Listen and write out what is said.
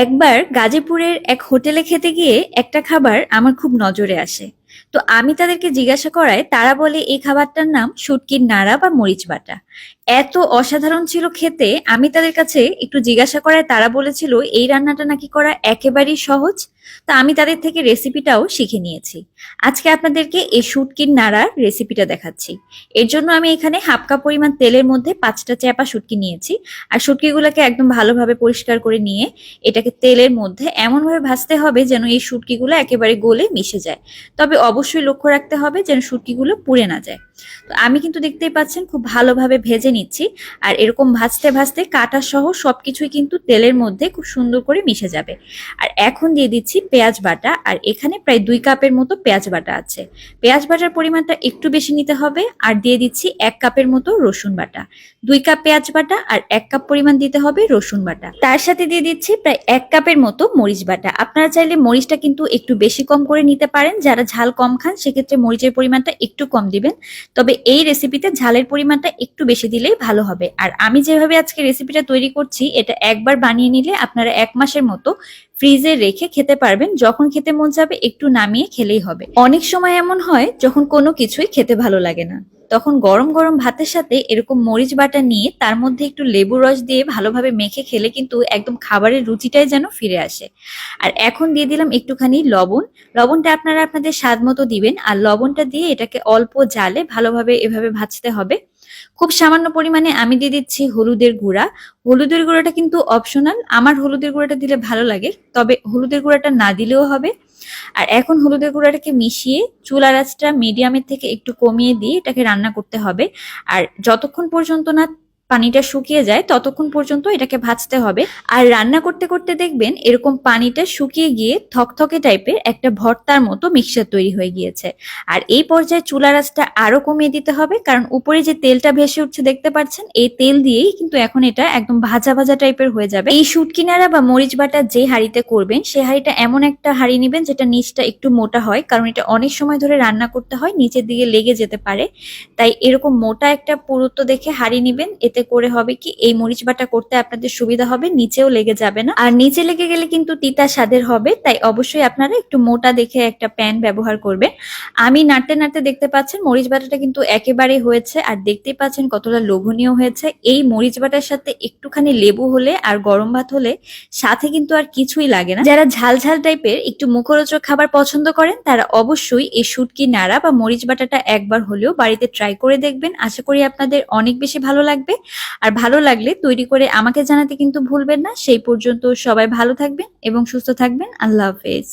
একবার গাজীপুরের এক হোটেলে খেতে গিয়ে একটা খাবার আমার খুব নজরে আসে। তো আমি তাদেরকে জিজ্ঞাসা করায় তারা বলে এই খাবারটার নাম শুটকির নাড়া বা মরিচ বাটা। এত অসাধারণ ছিল খেতে, আমি তাদের কাছে একটু জিজ্ঞাসা করায় তারা বলেছিল এই রান্নাটা নাকি করা একেবারেই সহজ। তো আমি তাদের থেকে রেসিপিটাও শিখে নিয়েছি। আজকে আপনাদেরকে এই শুটকির নাড়ার রেসিপিটা দেখাচ্ছি। এর জন্য আমি এখানে হাফ কাপ পরিমাণ তেলের মধ্যে 5টা চ্যাপা শুটকি নিয়েছি। আর শুটকিগুলোকে একদম ভালোভাবে পরিষ্কার করে নিয়ে এটাকে তেলের মধ্যে এমনভাবে ভাজতে হবে যেন এই শুটকিগুলো একেবারে গলে মিশে যায়। তবে অবশ্যই লক্ষ্য রাখতে হবে যেন শুটকিগুলো পুড়ে না যায়। তো আমি কিন্তু দেখতেই পাচ্ছেন খুব ভালোভাবে ভেজে নিচ্ছি। আর এরকম ভাজতে ভাজতে কাটা সহ সবকিছুই কিন্তু তেলের মধ্যে খুব সুন্দর করে মিশে যাবে। আর এখন দিয়ে দিচ্ছি পেঁয়াজ বাটা, আর এখানে প্রায় 2 কাপের মতো পেঁয়াজ বাটা আছে। পেঁয়াজ বাটার পরিমাণটা একটু বেশি নিতে হবে। আর দিয়ে দিচ্ছি 1 কাপের মতো রসুন বাটা। 2 কাপ পেঁয়াজ বাটা আর 1 কাপ পরিমাণ দিতে হবে রসুন বাটা। তার সাথে দিয়ে দিচ্ছি প্রায় 1 কাপের মতো মরিচ বাটা। আপনারা চাইলে মরিচটা কিন্তু একটু বেশি কম করে নিতে পারেন, যারা ঝাল কম খান সেক্ষেত্রে মরিচের পরিমাণটা একটু কম দিবেন। তবে এই রেসিপিতে ঝালের পরিমাণটা একটু বেশি দিলেই ভালো হবে। আর আমি যেভাবে আজকে রেসিপিটা তৈরি করছি, এটা একবার বানিয়ে নিলে আপনারা 1 মাসের মতো ফ্রিজে রেখে খেতে পারবেন। যখন খেতে মন যাবে একটু নামিয়ে খেলেই হবে। অনেক সময় এমন হয় যখন কোনো কিছুই খেতে ভালো লাগে না, তখন গরম গরম ভাতের সাথে এরকম মরিচ বাটা নিয়ে তার মধ্যে একটু লেবু রস দিয়ে ভালোভাবে মেখে খেলে কিন্তু একদম খাবারের রুচিটাই যেন ফিরে আসে। আর এখন দিয়ে দিলাম একটুখানি লবণ। লবণটা আপনারা আপনাদের স্বাদ মতো দিবেন। আর লবণটা দিয়ে এটাকে অল্প জালে ভালোভাবে এভাবে ভাজতে হবে। খুব সামান্য পরিমাণে আমি দিয়ে দিচ্ছি হলুদের গুঁড়া। হলুদের গুঁড়াটা কিন্তু অপশনাল, আমার হলুদের গুঁড়াটা দিলে ভালো লাগে, তবে হলুদের গুঁড়াটা না দিলেও হবে। আর এখন হলুদের গুঁড়াটাকে মিশিয়ে চুলার আঁচটা মিডিয়ামের থেকে একটু কমিয়ে দিয়ে এটাকে রান্না করতে হবে। আর যতক্ষণ পর্যন্ত না পানিটা শুকিয়ে যায় ততক্ষণ পর্যন্ত এটাকে ভাজতে হবে। আর রান্না করতে করতে দেখবেন এরকম পানিটা শুকিয়ে গিয়ে থকথকে টাইপের একটা ভর্তার মতো মিক্সচার তৈরি হয়ে গিয়েছে। আর এই পর্যায়ে চুলার আঁচটা আরো কমিয়ে দিতে হবে, কারণ উপরে যে তেলটা ভেসে উঠছে দেখতে পাচ্ছেন, এই তেল দিয়েই কিন্তু এখন এটা একদম ভাজা ভাজা টাইপের হয়ে যাবে। এই শুটকি নাড়া বা মরিচ বাটা যে হাঁড়িতে করবেন সেই হাঁড়িটা এমন একটা হাঁড়ি নেবেন যেটা নিচটা একটু মোটা হয়, কারণ এটা অনেক সময় ধরে রান্না করতে হয়, নিচের দিকে লেগে যেতে পারে। তাই এরকম মোটা একটা পুরুত্ব দেখে হাঁড়ি নিবেন। এতে করে হবে কি, এই মরিচ বাটা করতে আপনাদের সুবিধা হবে, নিচেও লেগে যাবে না। আর নিচে লেগে গেলে কিন্তু তিতা স্বাদের হবে, তাই অবশ্যই আপনারা একটু মোটা দেখে একটা প্যান ব্যবহার করবেন। আমি নাড়তে নাড়তে দেখতে পাচ্ছেন মরিচ বাটাটা কিন্তু একেবারে হয়েছে। আর দেখতেই পাচ্ছেন কতটা লোভনীয় হয়েছে। এই মরিচ বাটার সাথে একটুখানি লেবু হলে আর গরম ভাত হলে সাথে কিন্তু আর কিছুই লাগে না। যারা ঝাল ঝাল টাইপের একটু মুখরোচক খাবার পছন্দ করেন তারা অবশ্যই এই শুটকি নাড়া বা মরিচ বাটাটা একবার হলেও বাড়িতে ট্রাই করে দেখবেন। আশা করি আপনাদের অনেক বেশি ভালো লাগবে। আর ভালো লাগলে তৈরি করে আমাকে জানাতে কিন্তু ভুলবেন না। সেই পর্যন্ত সবাই ভালো থাকবেন এবং সুস্থ থাকবেন। আল্লাহ হাফেজ।